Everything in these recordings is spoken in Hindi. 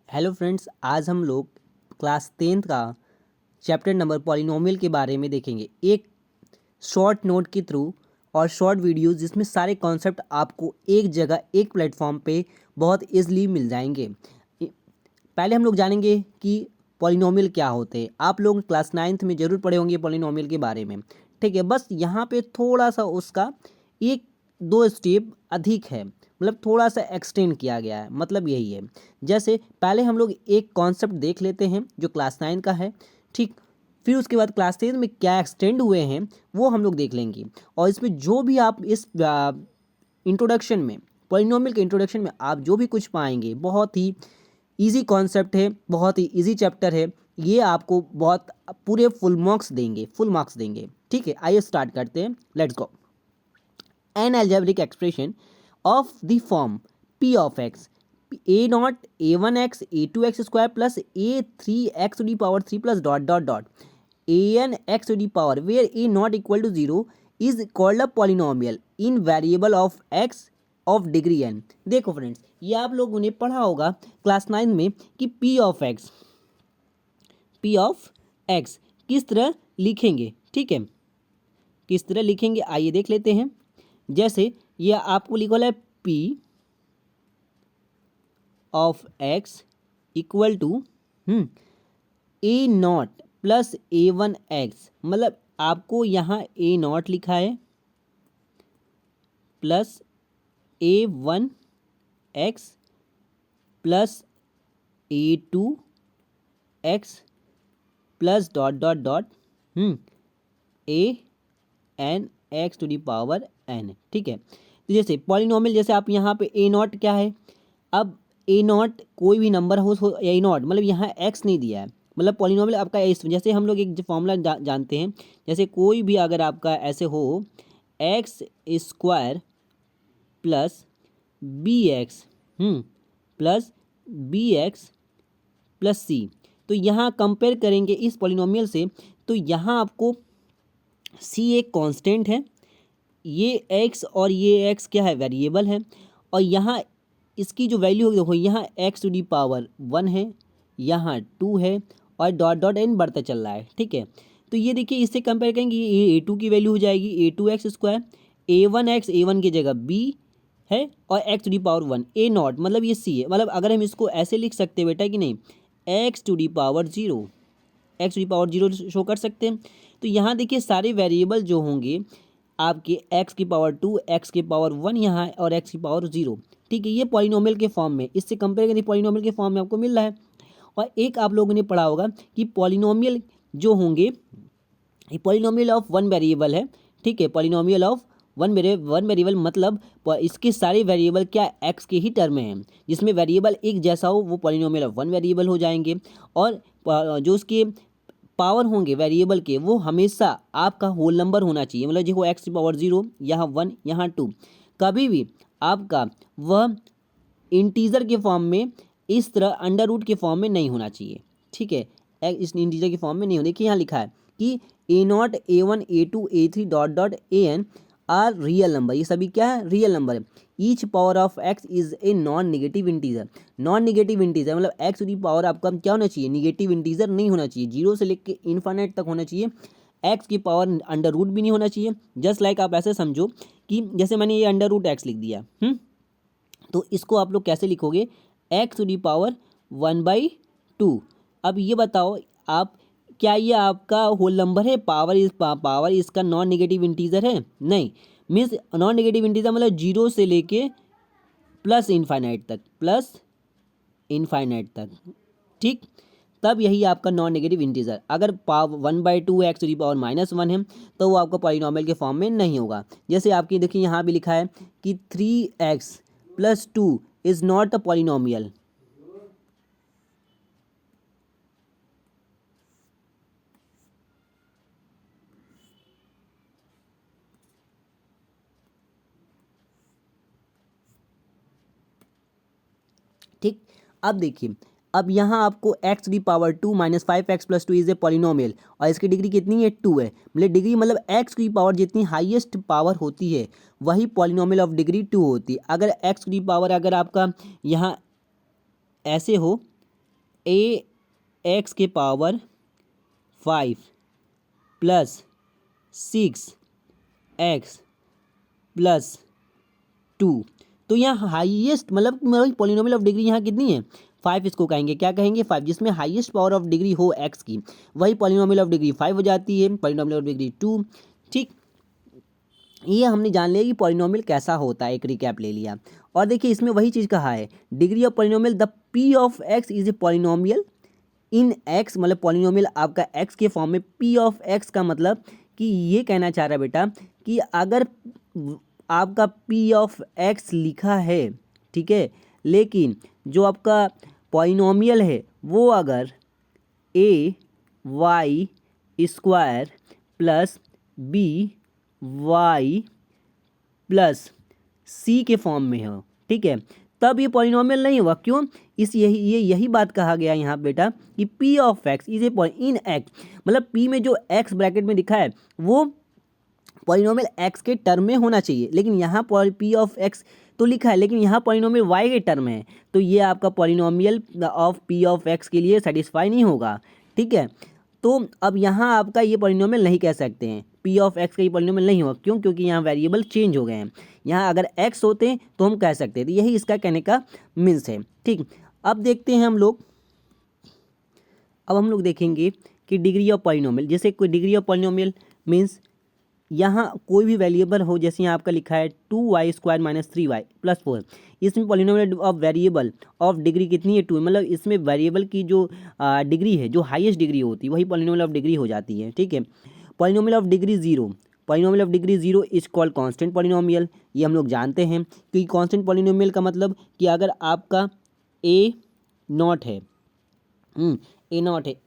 हेलो फ्रेंड्स, आज हम लोग क्लास 10th का चैप्टर नंबर पॉलिनोमियल के बारे में देखेंगे। एक शॉर्ट नोट के थ्रू और शॉर्ट वीडियोस जिसमें सारे कॉन्सेप्ट आपको एक जगह एक प्लेटफॉर्म पे बहुत इजीली मिल जाएंगे। पहले हम लोग जानेंगे कि पॉलिनोमियल क्या होते हैं। आप लोग क्लास 9th में ज़रूर पढ़े होंगे पॉलिनोमियल के बारे में, ठीक है। बस यहाँ पे थोड़ा सा उसका एक दो स्टेप अधिक है, मतलब थोड़ा सा एक्सटेंड किया गया है, मतलब यही है। जैसे पहले हम लोग एक कॉन्सेप्ट देख लेते हैं जो क्लास 9 का है, ठीक। फिर उसके बाद क्लास 10 में क्या एक्सटेंड हुए हैं वो हम लोग देख लेंगे। और इसमें जो भी आप इस इंट्रोडक्शन में, पॉलिनोमियल के इंट्रोडक्शन में आप जो भी कुछ पाएंगे, बहुत ही इजी कॉन्सेप्ट है, बहुत ही इजी चैप्टर है। ये आपको बहुत पूरे फुल मार्क्स देंगे, ठीक है। आइए स्टार्ट करते हैं, let's go. An algebraic expression of the form p of x a naught a1x a2x square plus a3x to the power 3 plus dot dot dot an x to the power where a not equal to 0 is called a polynomial in variable of x of degree n। देखो फ्रेंड्स, ये आप लोगों ने पढ़ा होगा क्लास 9 में कि p ऑफ x किस तरह लिखेंगे, ठीक है। किस तरह लिखेंगे आइए देख लेते हैं। जैसे ये आपको लिखा है p of x equal to a naught plus a1x, मतलब आपको यहाँ ए नॉट लिखा है plus a1x plus a2x plus dot dot dot n x to the power n, ठीक है। तो जैसे पॉलिनोमियल, जैसे आप यहाँ पे ए नॉट क्या है, अब ए नॉट कोई भी नंबर हो ए नॉट, मतलब यहाँ एक्स नहीं दिया है, मतलब पॉलिनोमियल आपका जैसे हम लोग एक फॉर्मूला जानते हैं। जैसे कोई भी अगर आपका ऐसे हो x square plus b x plus b x plus c, तो यहाँ कंपेयर करेंगे इस पॉलिनोमियल से, तो यहाँ आपको सी एक कांस्टेंट है, ये एक्स और ये एक्स क्या है, वेरिएबल है। और यहाँ इसकी जो वैल्यू होगी, देखो यहाँ एक्स टू डी पावर 1 है, यहाँ 2 है, और डॉट डॉट एन बढ़ता चल रहा है, ठीक है। तो ये देखिए, इससे कंपेयर करेंगे, ये a2 की वैल्यू हो जाएगी a2x स्क्वायर, a1x a1 की जगह b है, और x to the power 1 a naught, मतलब ये सी है। मतलब अगर हम इसको ऐसे लिख सकते हैं बेटा कि नहीं, x to the power 0, x to the power 0 show कर सकते हैं। तो यहाँ देखिए सारे वेरिएबल जो होंगे आपके एक्स की पावर 2, एक्स की पावर 1 यहाँ है, और एक्स की पावर 0, ठीक है। ये पॉलिनोमियल के फॉर्म में, इससे कंपेयर करें पॉलिनोमियल के फॉर्म में आपको मिल रहा है। और एक आप लोगों ने पढ़ा होगा कि पॉलिनोमियल जो होंगे, ये पॉलिनोमियल ऑफ वन वेरिएबल है, ठीक है। पॉलिनोमियल ऑफ वन वेरिएबल मतलब इसके सारे वेरिएबल क्या एक्स के ही टर्म में हैं, जिसमें वेरिएबल एक जैसा हो वो पॉलिनोमियल ऑफ वन वेरिएबल हो जाएंगे। और जो उसके पावर होंगे वेरिएबल के, वो हमेशा आपका होल नंबर होना चाहिए, मतलब देखो एक्स की पावर 0, यहाँ 1, यहाँ 2, कभी भी आपका वह इंटीजर के फॉर्म में, इस तरह अंडर रूट के फॉर्म में नहीं होना चाहिए, ठीक है। इस इंटीजर के फॉर्म में नहीं होने की, यहाँ लिखा है कि a nought a1 a2 a3 dot dot an are real number, ये सभी क्या है, रियल नंबर है। Each power of x is a non negative integer, non negative integer मतलब एक्स की पावर आपका क्या होना चाहिए, निगेटिव इंटीजर नहीं होना चाहिए, 0 से लेकर इन्फाइनाइट तक होना चाहिए। एक्स की पावर अंडर रूट भी नहीं होना चाहिए। जस्ट लाइक आप ऐसे समझो कि जैसे मैंने ये अंडर रूट एक्स लिख दिया, तो इसको आप लोग कैसे लिखोगे, एक्स टू दी पावर 1/2। अब ये बताओ आप, क्या ये आपका होल नंबर है, पावर इसका नॉन नेगेटिव इंटीजर है, नहीं। मीन्स नॉन नेगेटिव इंटीजर मतलब 0 से लेके प्लस इनफाइनाइट तक, ठीक। तब यही आपका नॉन नेगेटिव इंटीजर। अगर power 1/2 x to the power -1 है, तो वो आपका पॉलिनोमियल के फॉर्म में नहीं होगा। जैसे आपकी देखिए यहाँ भी लिखा है कि 3x + 2 is not a polynomial, ठीक। अब देखिए, अब यहाँ आपको x to the power 2 -5x + 2 is a polynomial, और इसकी डिग्री कितनी है, 2 है। मतलब डिग्री मतलब एक्स की पावर जितनी हाईएस्ट पावर होती है वही पॉलिनोमियल ऑफ डिग्री 2 होती है। अगर एक्स की पावर अगर आपका यहाँ ऐसे हो, ए एक्स के पावर 5 प्लस 6 एक्स प्लस 2। तो यहाँ हाईएस्ट मतलब पॉलिनोमियल ऑफ डिग्री यहाँ कितनी है 5। इसको कहेंगे क्या कहेंगे 5, जिसमें हाईएस्ट पावर ऑफ डिग्री हो एक्स की, वही पॉलिनोमियल ऑफ डिग्री 5 हो जाती है, पॉलिनोमियल ऑफ डिग्री 2। ठीक, ये हमने जान लिया कि पॉलिनोमियल कैसा होता है, एक रिकैप ले लिया। और देखिए इसमें वही चीज़ कहा है, degree of polynomial the P of x is a polynomial in x, मतलब पॉलिनोमियल आपका एक्स के फॉर्म में। पी ऑफ एक्स का मतलब कि ये कहना चाह रहा है बेटा कि अगर आपका पी ऑफ एक्स लिखा है, ठीक है, लेकिन जो आपका पॉलिनोमियल है वो अगर a y square plus b y plus c के फॉर्म में हो, ठीक है, तब ये पॉलिनोमियल नहीं हुआ। क्यों? यही बात कहा गया यहाँ बेटा कि P of x is A in x, मतलब पी में जो एक्स ब्रैकेट में दिखा है वो पॉलिनोमियल एक्स के टर्म में होना चाहिए, लेकिन यहाँ पी ऑफ एक्स तो लिखा है, लेकिन यहाँ पॉलिनोमियल वाई के टर्म है, तो ये आपका polynomial of p of x के लिए सेटिस्फाई नहीं होगा। ठीक है, तो अब यहाँ आपका ये पॉलिनोमियल नहीं कह सकते हैं, पी ऑफ एक्स का ये पॉलिनोमियल नहीं होगा। क्यों? क्योंकि यहाँ वेरिएबल चेंज हो गए हैं। यहाँ अगर एक्स होते हैं तो हम कह सकते थे, यही इसका कहने का मीन्स है। ठीक, अब देखते हैं हम लोग, अब हम लोग देखेंगे कि डिग्री ऑफ पॉलिनोमियल, जैसे कोई डिग्री ऑफ पॉलिनोमियल मीन्स यहाँ कोई भी वेरिएबल हो, जैसे यहाँ आपका लिखा है 2y square minus 3y plus 4, इसमें polynomial of variable of degree कितनी है 2, मतलब इसमें वेरिएबल की जो डिग्री है, जो हाईएस्ट डिग्री होती है वही पॉलिनोमियल ऑफ डिग्री हो जाती है। ठीक है, polynomial of degree 0, polynomial of degree 0 is called constant polynomial. ये हम लोग जानते हैं कि कांस्टेंट पॉलिनोमियल का मतलब कि अगर आपका ए नॉट है,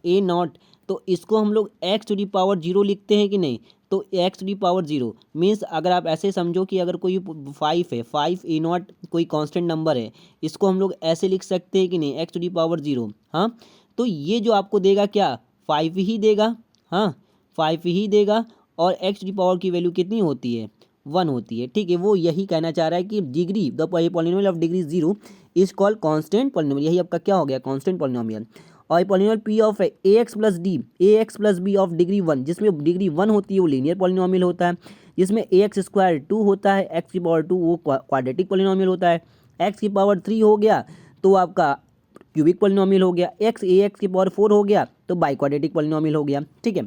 ए नॉट, तो इसको हम लोग एक्स टू दी पावर 0 लिखते हैं कि नहीं, तो x to the power 0 means अगर आप ऐसे समझो कि अगर कोई 5 है, 5 ए नॉट कोई कांस्टेंट नंबर है, इसको हम लोग ऐसे लिख सकते हैं कि नहीं, एक्स टू दी पावर 0। हाँ, तो ये जो आपको देगा क्या 5 ही देगा, हाँ 5 ही देगा, और एक्स टू दी पावर की वैल्यू कितनी होती है 1 होती है। ठीक है, वो यही कहना चाह रहा है कि degree the polynomial of degree 0 is called constant polynomial, यही आपका क्या हो गया कांस्टेंट पॉलिनोमियल। और polynomial p of a x plus d, a x plus b of degree 1, जिसमें डिग्री 1 होती है वो लीनियर पॉलिनोमियल होता है, जिसमें ए एक्स स्क्वायर 2 होता है, एक्स की पावर 2 वो क्वाड्रेटिक पॉलिनोमियल होता है, एक्स की पावर 3 हो गया तो आपका क्यूबिक पॉलिनोमियल हो गया, एक्स ए एक्स की पावर 4 हो गया तो बाई क्वाड्रेटिक पॉलिनोमियल हो गया। ठीक है,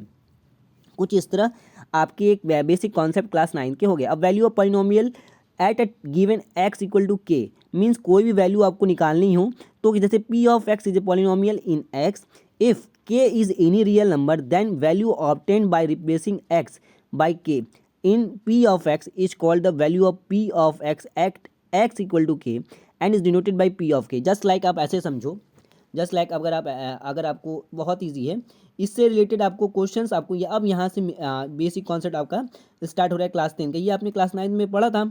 कुछ इस तरह आपके एक बेसिक कॉन्सेप्ट क्लास 9 के हो गए। अब value of polynomial at a given x equal to k, means कोई भी वैल्यू आपको निकालनी हो तो जैसे p of x is a polynomial in x, if k is any real number then value obtained by replacing x by k in p of x is called the value of p of x at x equal to k and is denoted by p of k. Just like आप ऐसे समझो, जस्ट लाइक अगर आपको बहुत ईजी है, इससे रिलेटेड आपको क्वेश्चंस आपको ये अब यहाँ से बेसिक कॉन्सेप्ट आपका स्टार्ट हो रहा है क्लास 10 का। ये आपने क्लास 9 में पढ़ा था,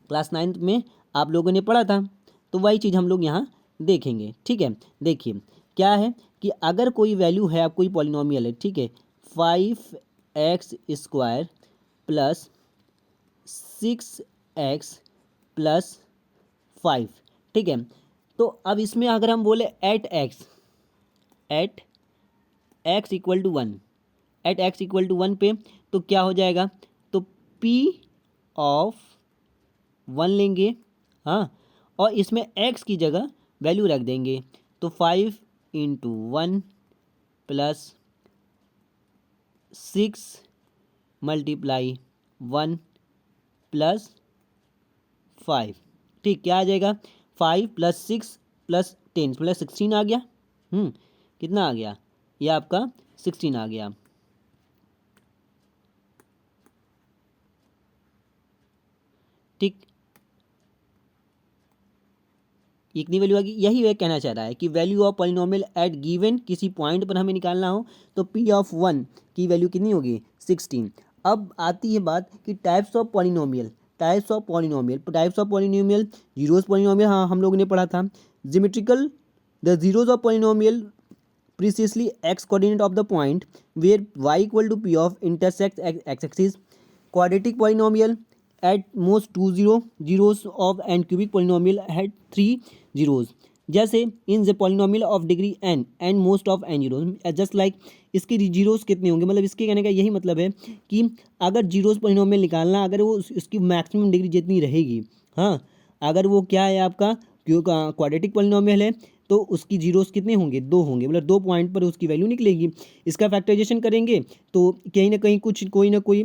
क्लास 9 में आप लोगों ने पढ़ा था, तो वही चीज़ हम लोग यहाँ देखेंगे। ठीक है, देखिए क्या है कि अगर कोई वैल्यू है, आप कोई पॉलिनोमियल है, ठीक है, 5x square plus 6x plus 5, ठीक है, तो अब इसमें अगर हम बोले at x equal to 1, at x equal to 1 पे तो क्या हो जाएगा, तो p ऑफ 1 लेंगे, हाँ, और इसमें x की जगह वैल्यू रख देंगे, तो 5 इंटू 1 प्लस 6 मल्टीप्लाई 1 प्लस 5। ठीक, क्या आ जाएगा 5 प्लस 6 प्लस 10 प्लस 16 आ गया। कितना आ गया, ये आपका 16 आ गया। ठीक, इतनी वैल्यू आ गई। यही वे कहना चाह रहा है कि value of polynomial at given किसी पॉइंट पर हमें निकालना हो तो पी ऑफ 1 की वैल्यू कितनी होगी 16। अब आती है बात कि types of polynomial, zeros polynomial, हाँ हम लोगों ने पढ़ा था। Geometrical, the zeros of polynomial precisely x coordinate of the point where y equal to p of intersects x axis, quadratic polynomial at most 2 zeros of and cubic polynomial had 3 zeros, जैसे in the polynomial of degree n and most of n zeros, just like इसके जीरोस कितने होंगे, मतलब इसके कहने का यही मतलब है कि अगर जीरोस पॉलिनोमियल निकालना, अगर वो उसकी मैक्सिमम डिग्री जितनी रहेगी, हाँ, अगर वो क्या है आपका क्वाड्रेटिक पॉलिनोमियल है तो उसकी जीरोस कितने होंगे, 2 होंगे, मतलब 2 पॉइंट पर उसकी वैल्यू निकलेगी। इसका फैक्टराइजेशन करेंगे तो कहीं ना कहीं कोई ना कोई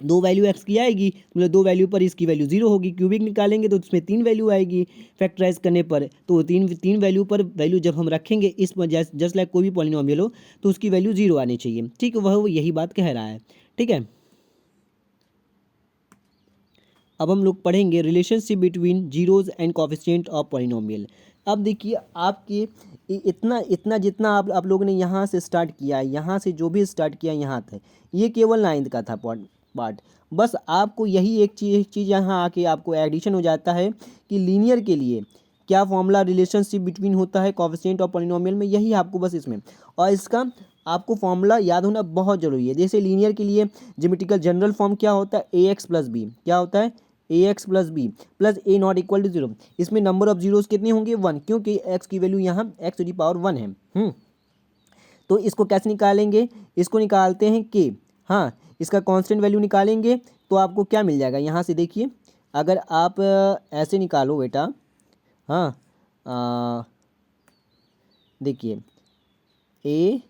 2 वैल्यू एक्स की आएगी, मतलब 2 वैल्यू पर इसकी वैल्यू 0 होगी। क्यूबिक निकालेंगे तो उसमें 3 वैल्यू आएगी फैक्टराइज करने पर, तो तीन वैल्यू पर वैल्यू जब हम रखेंगे इस जस्ट लाइक कोई भी पॉलिनोमियल हो तो उसकी वैल्यू 0 आनी चाहिए, ठीक है, वह यही बात कह रहा है, ठीक है। अब हम लोग पढ़ेंगे relationship between zeros and coefficient of polynomial. अब देखिए आपके इतना इतना जितना आप लोगों ने यहाँ से स्टार्ट किया है, यहाँ से जो भी स्टार्ट किया यहाँ तक, ये केवल 9th का था पार्ट। बस आपको यही एक चीज़ यहाँ आके आपको एडिशन हो जाता है कि लीनियर के लिए क्या फॉर्मूला रिलेशनशिप बिटवीन होता है कोफिशिएंट ऑफ पॉलिनोमियल में, यही आपको बस इसमें, और इसका आपको फॉर्मूला याद होना बहुत ज़रूरी है। जैसे लीनियर के लिए ज्योमेट्रिकल जनरल फॉर्म क्या होता है, ए एक्स प्लस बी, क्या होता है, a x plus b plus a not equal to 0। इसमें नंबर ऑफ जीरोस कितने होंगे, 1, क्योंकि एक्स की वैल्यू यहाँ एक्स टू दी पावर 1 है। तो इसको कैसे निकालेंगे, इसको निकालते हैं के, हाँ, इसका कांस्टेंट वैल्यू निकालेंगे तो आपको क्या मिल जाएगा, यहाँ से देखिए, अगर आप ऐसे निकालो बेटा, हाँ, देखिए a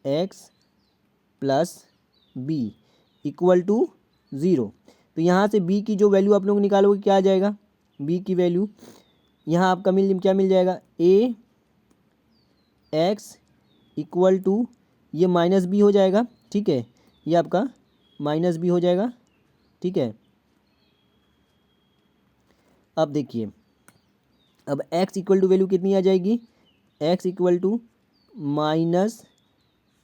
x plus b equal to 0, तो यहाँ से b की जो वैल्यू आप लोग निकालोगे क्या आ जाएगा, b की वैल्यू यहाँ आपका क्या मिल जाएगा, ए एक्स इक्वल टू ये माइनस बी हो जाएगा, ठीक है, ये आपका माइनस बी हो जाएगा, ठीक है। अब देखिए, अब x इक्वल टू वैल्यू कितनी आ जाएगी, x equal to minus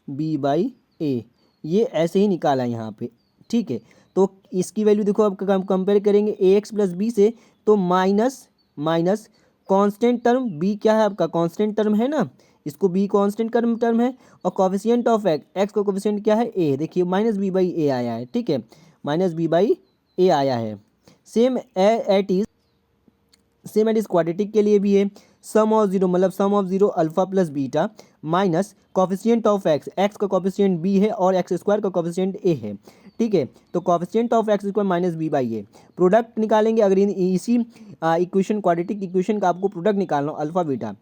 b by a, ये ऐसे ही निकाला यहाँ पे, ठीक है। तो इसकी वैल्यू देखो, अब कंपेयर करेंगे ए एक्स प्लस बी से, तो minus minus constant term B क्या है आपका, कांस्टेंट टर्म है ना, इसको बी कांस्टेंट टर्म है, और कोफिशिएंट ऑफ एक्स का कोफिशिएंट क्या है, ए, देखिए माइनस बी बाई ए आया है, ठीक है, माइनस बी बाई ए आया है। सेम एट इज क्वाड्रेटिक के लिए भी है, सम ऑफ जीरो, मतलब sum of zero alpha plus beta minus coefficient of x, x का कोफिशिएंट बी है और एक्स स्क्वायर का कोफिशिएंट ए है, ठीक है। तो coefficient of x square minus b by a, product निकालेंगे अगर इसी इक्वेशन क्वाड्रेटिक इक्वेशन का आपको प्रोडक्ट निकालना हो अल्फा बीटा,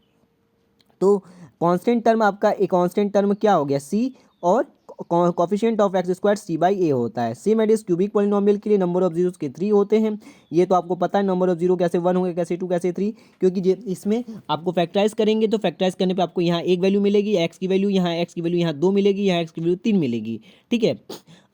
तो कांस्टेंट टर्म आपका एक कांस्टेंट टर्म क्या हो गया, सी, और coefficient of x square C by ए होता है। Same at is cubic polynomial के लिए नंबर ऑफ जीरोस के 3 होते हैं, ये तो आपको पता है, नंबर ऑफ जीरो कैसे 1 होंगे, कैसे 2, कैसे 3, क्योंकि इसमें आपको फैक्टराइज करेंगे तो फैक्टराइज करने पे आपको यहाँ एक वैल्यू मिलेगी, एक्स की वैल्यू यहाँ 2 मिलेगी, यहाँ एक्स की वैल्यू 3 मिलेगी, ठीक है।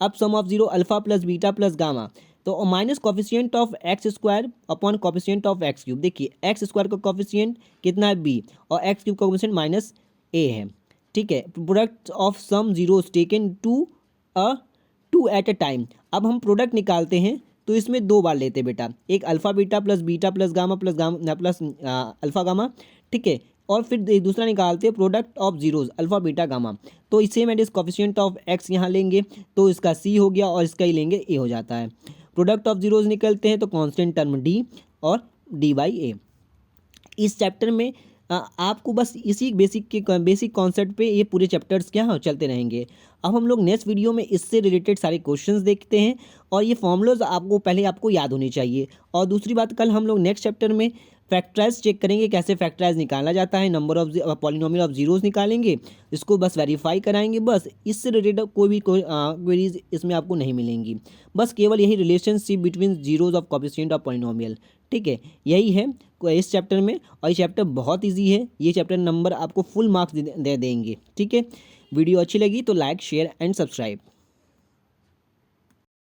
अब sum of zero alpha plus beta plus gamma, तो minus coefficient of x square upon coefficient of x cube, देखिए एक्स स्क्वायर का कोफिशिएंट कितना है बी, और एक्स क्यूब का कोफिशिएंट माइनस ए है, ठीक है। Product of sum zeros taken two at a time, अब हम प्रोडक्ट निकालते हैं तो इसमें 2 बार लेते हैं बेटा, एक alpha beta plus gamma plus alpha gamma, ठीक है, और फिर दूसरा निकालते हैं product of zeros alpha beta gamma, तो same at is coefficient of x यहाँ लेंगे तो इसका सी हो गया और इसका ही लेंगे ए हो जाता है। प्रोडक्ट ऑफ जीरोस निकलते हैं तो कांस्टेंट टर्म डी और डी बाई ए। इस चैप्टर में आपको बस इसी बेसिक कॉन्सेप्ट पे ये पूरे चैप्टर्स क्या चलते रहेंगे। अब हम लोग नेक्स्ट वीडियो में इससे रिलेटेड सारे क्वेश्चंस देखते हैं, और ये फॉर्मूलाज आपको याद होने चाहिए। और दूसरी बात, कल हम लोग नेक्स्ट चैप्टर में फैक्टराइज चेक करेंगे, कैसे फैक्टराइज निकाला जाता है, number of polynomial of zeros निकालेंगे, इसको बस वेरीफाई कराएंगे, बस इससे रिलेटेड कोई भी क्वेरीज इसमें आपको नहीं मिलेंगी, बस केवल यही relationship between zeros of coefficient of polynomial, ठीक है, यही है इस चैप्टर में। और ये चैप्टर बहुत ईजी है, ये चैप्टर नंबर आपको फुल मार्क्स दे देंगे, ठीक है। वीडियो अच्छी लगी तो लाइक शेयर एंड सब्सक्राइब।